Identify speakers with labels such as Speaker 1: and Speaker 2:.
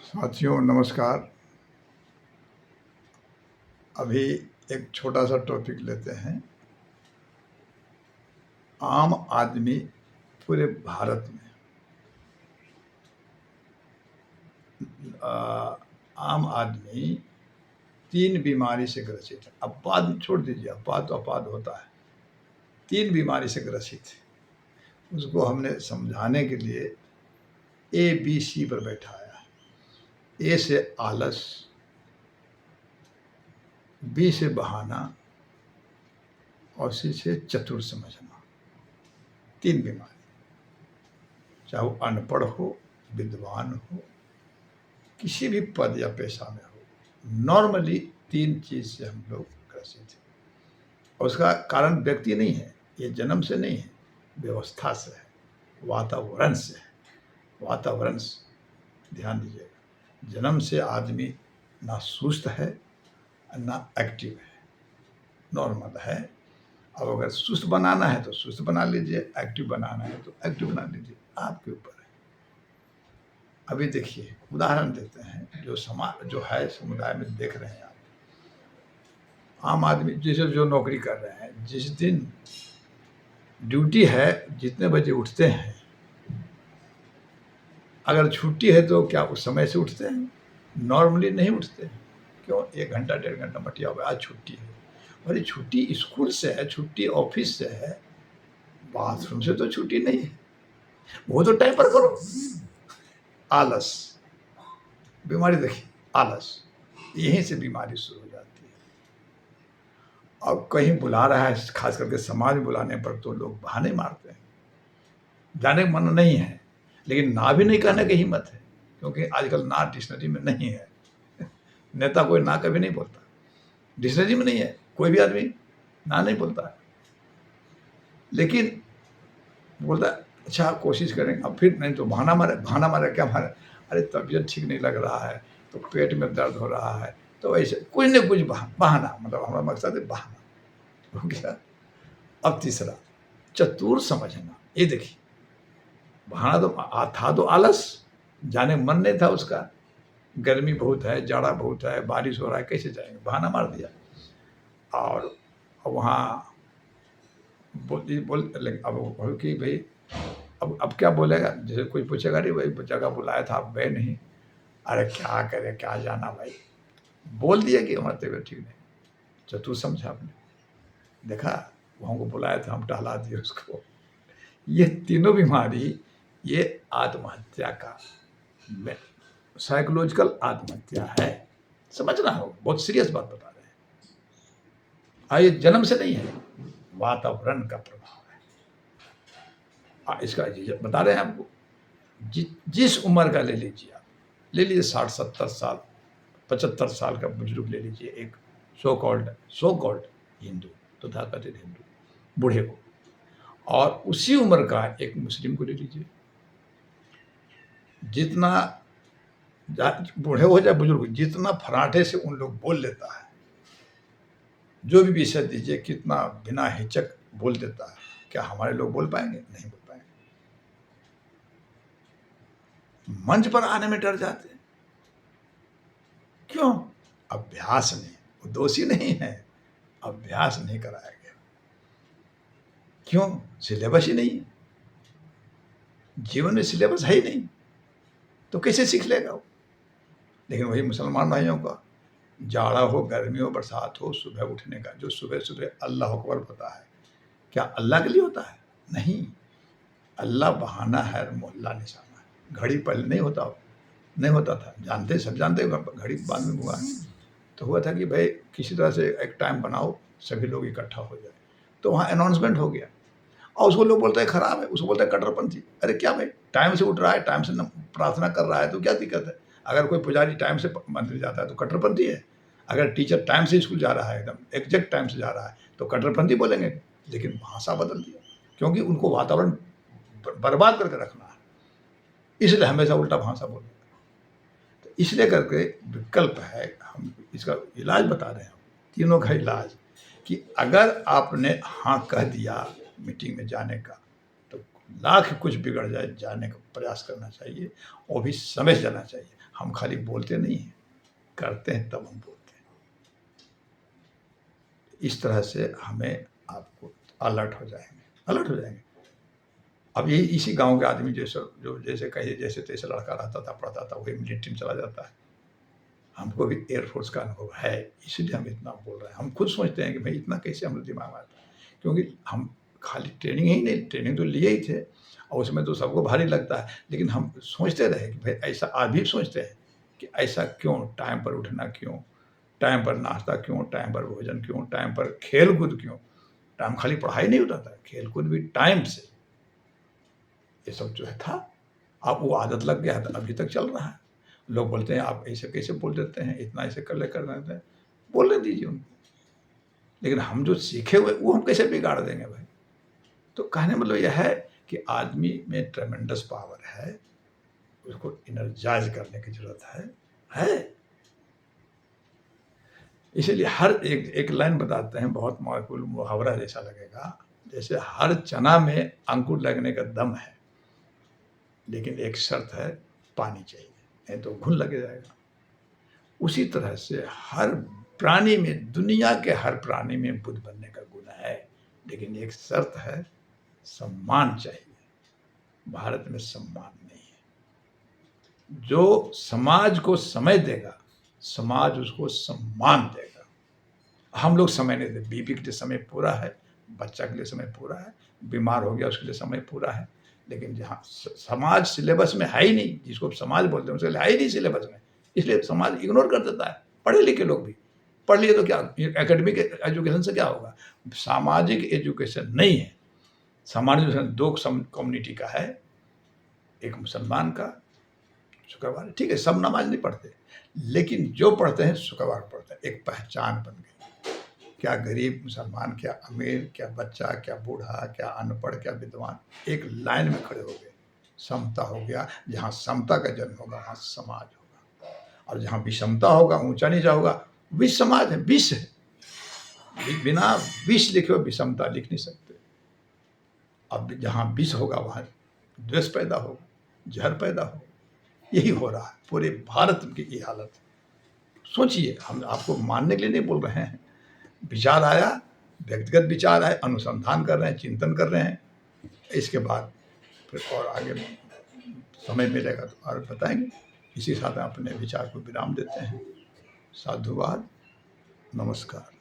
Speaker 1: साथियों नमस्कार। अभी एक छोटा सा टॉपिक लेते हैं। आम आदमी पूरे भारत में आम आदमी 3 बीमारी से ग्रसित है। अपवाद छोड़ दीजिए, अपवाद तो अपवाद होता है। 3 बीमारी से ग्रसित है। उसको हमने समझाने के लिए ABC पर बैठाया है। A से आलस, B से बहाना और C से चतुर समझना। 3 बीमारी, चाहे वो अनपढ़ हो, विद्वान हो, किसी भी पद या पेशा में हो, नॉर्मली 3 चीज से हम लोग ग्रसित हैं। और उसका कारण व्यक्ति नहीं है, ये जन्म से नहीं है, व्यवस्था से है, वातावरण से है। वातावरण से ध्यान दीजिएगा, जन्म से आदमी ना सुस्त है ना एक्टिव है, नॉर्मल है। अब अगर सुस्त बनाना है तो सुस्त बना लीजिए, एक्टिव बनाना है तो एक्टिव बना लीजिए, आपके ऊपर है। अभी देखिए, उदाहरण देते हैं, जो समाज जो है समुदाय में देख रहे हैं आप, आम आदमी जैसे जो नौकरी कर रहे हैं, जिस दिन ड्यूटी है जितने बजे उठते हैं, अगर छुट्टी है तो क्या उस समय से उठते हैं? नॉर्मली नहीं उठते हैं। क्यों? 1 घंटा 1.5 घंटा मटिया हुआ, आज छुट्टी है। अरे छुट्टी स्कूल से है, छुट्टी ऑफिस से है, बाथरूम से तो छुट्टी नहीं है, वो तो टाइम पर करो। आलस बीमारी, देखिए आलस, यहीं से बीमारी शुरू हो जाती है। अब कहीं बुला रहा है, खास करके समाज में बुलाने पर तो लोग बहाने मारते हैं, जाने का मन नहीं है, लेकिन ना भी नहीं कहने की हिम्मत है, क्योंकि आजकल ना डिक्शनरी में नहीं है। नेता कोई ना कभी नहीं बोलता, डिक्शनरी में नहीं है, कोई भी आदमी ना नहीं बोलता है, लेकिन बोलता है अच्छा कोशिश करेंगे, अब फिर नहीं तो बहाना मारे। बहाना मारे क्या मारे? अरे तबीयत ठीक नहीं लग रहा है, तो पेट में दर्द हो रहा है, तो ऐसे कुछ न कुछ बहाना, मतलब हमारा मकसद है बहाना हो गया। अब तीसरा, चतुर समझना। ये देखिए, बहाना तो था, तो आलस, जाने मन नहीं था उसका, गर्मी बहुत है, जाड़ा बहुत है, बारिश हो रहा है, कैसे जाएंगे, बहाना मार दिया। और वहाँ अब कि भाई अब क्या बोलेगा? जैसे कोई पूछेगा, अरे भाई जगह बुलाया था आप गए नहीं, अरे क्या करें, क्या जाना भाई, बोल दिया कि हमारी तबीयत ठीक नहीं। चतुर समझा आपने, देखा वो हमको बुलाया था, हम टहला दिए उसको। ये तीनों बीमारी, ये आत्महत्या का साइकोलॉजिकल आत्महत्या है, समझना हो, बहुत सीरियस बात बता रहे हैं। ये जन्म से नहीं है, वातावरण का प्रभाव है। इसका बता रहे हैं आपको, जिस उम्र का ले लीजिए आप, ले लीजिए 60-70 साल, 75 साल का बुजुर्ग ले लीजिए, एक सो कॉल्ड हिंदू, तो तथाकथित हिंदू बूढ़े को, और उसी उम्र का एक मुस्लिम को ले लीजिए, जितना बूढ़े हो जाए बुजुर्ग, जितना फराटे से उन लोग बोल लेता है, जो भी विषय दीजिए, कितना बिना हिचक बोल देता है, क्या हमारे लोग बोल पाएंगे? नहीं बोल पाएंगे। मंच पर आने में डर जाते हैं, क्यों? अभ्यास नहीं, वो दोषी नहीं है, अभ्यास नहीं कराया गया। क्यों? सिलेबस ही नहीं है, जीवन में सिलेबस है ही नहीं, तो कैसे सीख लेगा वो? लेकिन वही मुसलमान भाइयों का, जाड़ा हो, गर्मी हो, बरसात हो, सुबह उठने का, जो सुबह सुबह अल्लाह अकबर होता है, क्या अल्लाह के लिए होता है? नहीं, अल्लाह बहाना है, मोहल्ला निशाना है। घड़ी पहले नहीं होता था, जानते, सब जानते, घड़ी बाद में हुआ। तो हुआ था कि भाई किसी तरह से एक टाइम बनाओ, सभी लोग इकट्ठा हो जाए, तो वहाँ अनाउंसमेंट हो गया, और उसको लोग बोलते हैं खराब है, उसको बोलते हैं कट्टरपंथी। अरे क्या भाई, टाइम से उठ रहा है, टाइम से प्रार्थना कर रहा है, तो क्या दिक्कत है? अगर कोई पुजारी टाइम से मंदिर जाता है तो कट्टरपंथी है, अगर टीचर टाइम से स्कूल जा रहा है, एकदम एग्जैक्ट टाइम से जा रहा है, तो कट्टरपंथी बोलेंगे। लेकिन भाषा बदल दिया, क्योंकि उनको वातावरण बर्बाद करके रखना है, इसलिए हमेशा उल्टा भाषा बोलते हैं। तो इसलिए करके विकल्प है, हम इसका इलाज बता रहे हैं, तीनों का इलाज, कि अगर आपने हाँ कह दिया मीटिंग में जाने का, तो लाख कुछ बिगड़ जाए, जाने का प्रयास करना चाहिए, वो भी समय से जाना चाहिए। हम खाली बोलते नहीं हैं, करते हैं तब हम बोलते हैं। इस तरह से हमें आपको अलर्ट हो जाएंगे, अलर्ट हो जाएंगे। अब ये इसी गांव के आदमी जैसे जो जैसे कहीं जैसे तैसे लड़का रहता था, पढ़ता था, वही मिलिट्री में चला जाता है। हमको भी एयरफोर्स का अनुभव है, इसलिए हम इतना बोल रहे हैं। हम खुद सोचते हैं कि भाई इतना कैसे हम दिमाग में आता है, क्योंकि हम खाली ट्रेनिंग ही नहीं, ट्रेनिंग तो लिए ही थे और उसमें तो सबको भारी लगता है, लेकिन हम सोचते रहे कि भाई ऐसा, आज भी सोचते हैं कि ऐसा क्यों, टाइम पर उठना क्यों, टाइम पर नाश्ता क्यों, टाइम पर भोजन क्यों, टाइम पर खेल कूद क्यों। टाइम खाली पढ़ाई नहीं होता था, खेल कूद भी टाइम से, ये सब जो है था। अब वो आदत लग गया है, अभी तक चल रहा है। लोग बोलते हैं आप ऐसे कैसे बोल देते हैं, इतना ऐसे कर देते हैं, बोलने दीजिए उनको। लेकिन हम जो सीखे हुए वो हम कैसे बिगाड़ देंगे भाई। तो कहने मतलब यह है कि आदमी में ट्रेमेंडस पावर है, उसको एनर्जाइज करने की जरूरत है। इसीलिए हर एक लाइन बताते हैं, बहुत माकूल मुहावरा जैसा लगेगा, जैसे हर चना में अंकुर लगने का दम है, लेकिन एक शर्त है, पानी चाहिए, नहीं तो घुन लग जाएगा। उसी तरह से हर प्राणी में, दुनिया के हर प्राणी में बुद्ध बनने का गुण है, लेकिन एक शर्त है, सम्मान चाहिए। भारत में सम्मान नहीं है। जो समाज को समय देगा, समाज उसको सम्मान देगा। हम लोग समय नहीं देते। बीबी के लिए समय पूरा है, बच्चा के लिए समय पूरा है, बीमार हो गया उसके लिए समय पूरा है, लेकिन जहाँ समाज सिलेबस में है ही नहीं, जिसको समाज बोलते हैं उसके लिए है ही नहीं सिलेबस में, इसलिए समाज इग्नोर कर देता है। पढ़े लिखे लोग भी पढ़ लिए तो क्या, एकेडमिक एजुकेशन से क्या होगा। सामाजिक एजुकेशन नहीं है। सामाजिक एजुकेशन दो कम्युनिटी का है, एक मुसलमान का, शुक्रवार, ठीक है, सब नमाज नहीं पढ़ते, लेकिन जो पढ़ते हैं शुक्रवार पढ़ते हैं, एक पहचान बन गई। क्या गरीब मुसलमान, क्या अमीर, क्या बच्चा, क्या बूढ़ा, क्या अनपढ़, क्या विद्वान, एक लाइन में खड़े हो गए। समता हो गया। जहाँ समता का जन्म होगा वहाँ समाज होगा, और जहाँ विषमता होगा, ऊंचा नीचा होगा, विष समाज है, विष है। बिना विष लिखे हुए विषमता लिख नहीं सकते। अब जहाँ विष होगा वहाँ द्वेष पैदा होगा, जहर पैदा होगा। यही हो रहा है पूरे भारत की ये हालत है। सोचिए, हम आपको मानने के लिए नहीं बोल रहे हैं। विचार आया, व्यक्तिगत विचार आए, अनुसंधान कर रहे हैं, चिंतन कर रहे हैं। इसके बाद फिर और आगे समय मिलेगा तो और बताएंगे। इसी साथ अपने विचार को विराम देते हैं। साधुवाद, नमस्कार।